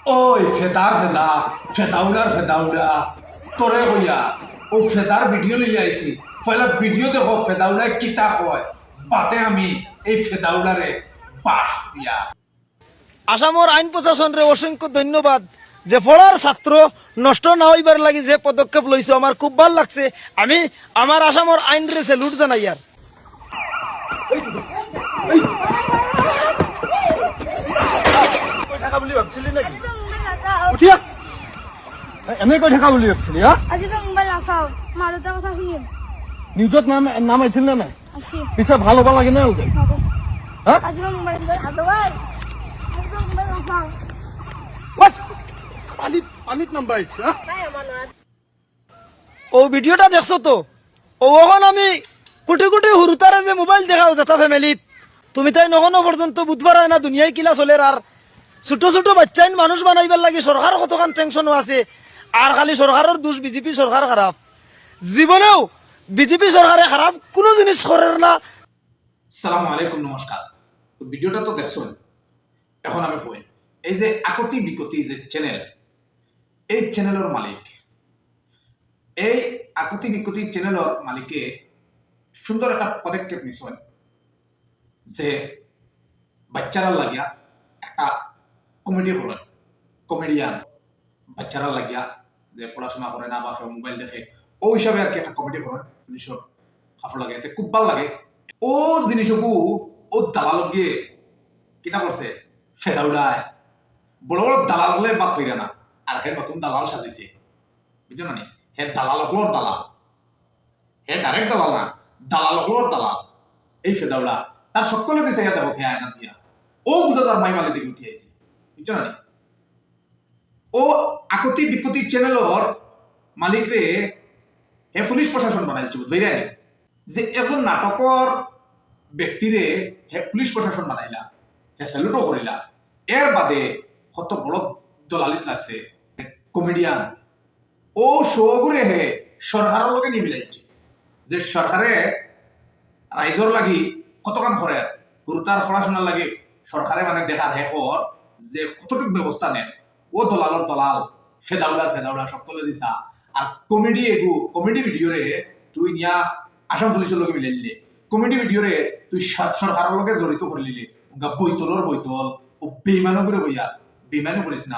ওই ফেদার ফেদা ফেদাউডার ফেদাউডা তোরে হইয়া ও ফেদার ভিডিও লইয়া আইছি পয়লা ভিডিও দেখো ফেদাউডায় কিতা কয় বাতে আমি এই ফেদাউডারে বাস দিয়া। আসামর আইন প্রশাসনরে অসংখ্য ধন্যবাদ যে পড়ার ছাত্র নষ্ট না হইবার লাগি যে পদক্ষেপ লইছো আমার খুব ভাল লাগছে। আমি আমার আসামর আইন রে স্যালুট জানাই। আর এনে কৈ থাকা বুলি ভাবছিলি হা? আজি তই মোবাইল নাচাও, মা দেউতাৰ কথা শুনিম। নিউজত নাম আহিছিল নে নাই? আছে পিছে ভাল হ'ব লাগে নে নালাগে? হ'ব। হা? আজি তই মোবাইল হাতৱাই, আজি তই মোবাইল নাচাও। What? পানীত নাম্বাৰ আহিছে হা? তাই আমাৰ ল'ৰা ও ভিডিওটা দেখছো তো ওখন আমি কোটি কোটি হুরুতারে যে মোবাইল দেখাও যেটা ফ্যামিলিত তুমি তাই নখনো পর্যন্ত বুধবার হয় না দুনিয়ায় কিলা চলে। আর ছোট ছোট বাচ্চাইন মানুষ বানাইবার লাগে সরকার কতখান টেনশনও আছে। আর খালি সরকারের দোষ বিজেপি সরকার খারাপ, জীবনেও বিজেপি সরকারে খারাপ কোনো জিনিস করেন না। সালাম আলাইকুম, নমস্কার। তো ভিডিওটা তো দেখছেন, এখন আমি কই এই যে আকতি বিকতি যে চ্যানেল, এই চ্যানেলের মালিক, এই আকতি বিকতি চ্যানেলের মালিকে সুন্দর একটা পদক্ষেপ নিছেন যে বাচ্চারা লাগিয়া একটা কমেডি করেন, কমেডিয়ান বাচ্চারা লাগিয়া যে পড়াশোনা করে না বা মোবাইল দেখে ও হিসাবে আর কি একটা কমেডি করেন, পুলিশের কাপড় লাগে এতে খুব ভাল লাগে। ও জিনিসকু ও দালাল গিয়ে কিতা করছে ফেদাউড়ায় বড় বড় দালাল হলে বাদ ফিরে না আর হে নতুন দালাল সাজিছে, বুঝছো না? হে দালাল হলোর দালাল, হে ডাইরেক্ট দালাল না, দালাল হলোর দালাল। এই ফেদাউড়া তার সকলে দিছে দেখো খেয়ে আয়না দিয়া ও বুঝা তার মাই মালি থেকে উঠে আইছে, বুঝছো না? ও আকতি বিকতি চ্যানেলর মালিক রে হে পুলিশ প্রশাসন বানাইছে, বুঝবে যে একজন নাটকর ব্যক্তিরে হে পুলিশ প্রশাসন বানাইলা, হে স্যালুটও করিলা। এর বাদে কত বড় দলালিত লাগছে কমেডিয়ান ও শো করে হে সরকারের লগে নিয়ে মিলাইছে যে সরকারে রাইজর লাগি কত কাম করে গুরুতার পড়াশোনার লাগে সরকারে মানে দেখার হে কর যে কতটুকু ব্যবস্থা নেন। ও দলালর দলাল ফেদাউড়া সকলে দিছা। আর কমেডি ভিডিও রে তুই নিয়া আসাম পুলিশের লগে মিলাই নিলে, কমেডি ভিডিও রে তুই সরকারের লগে জড়িত করে নিলে, বৈতলর বৈতল ও বেইমানও করে বইয়া বেইমানও করিস না।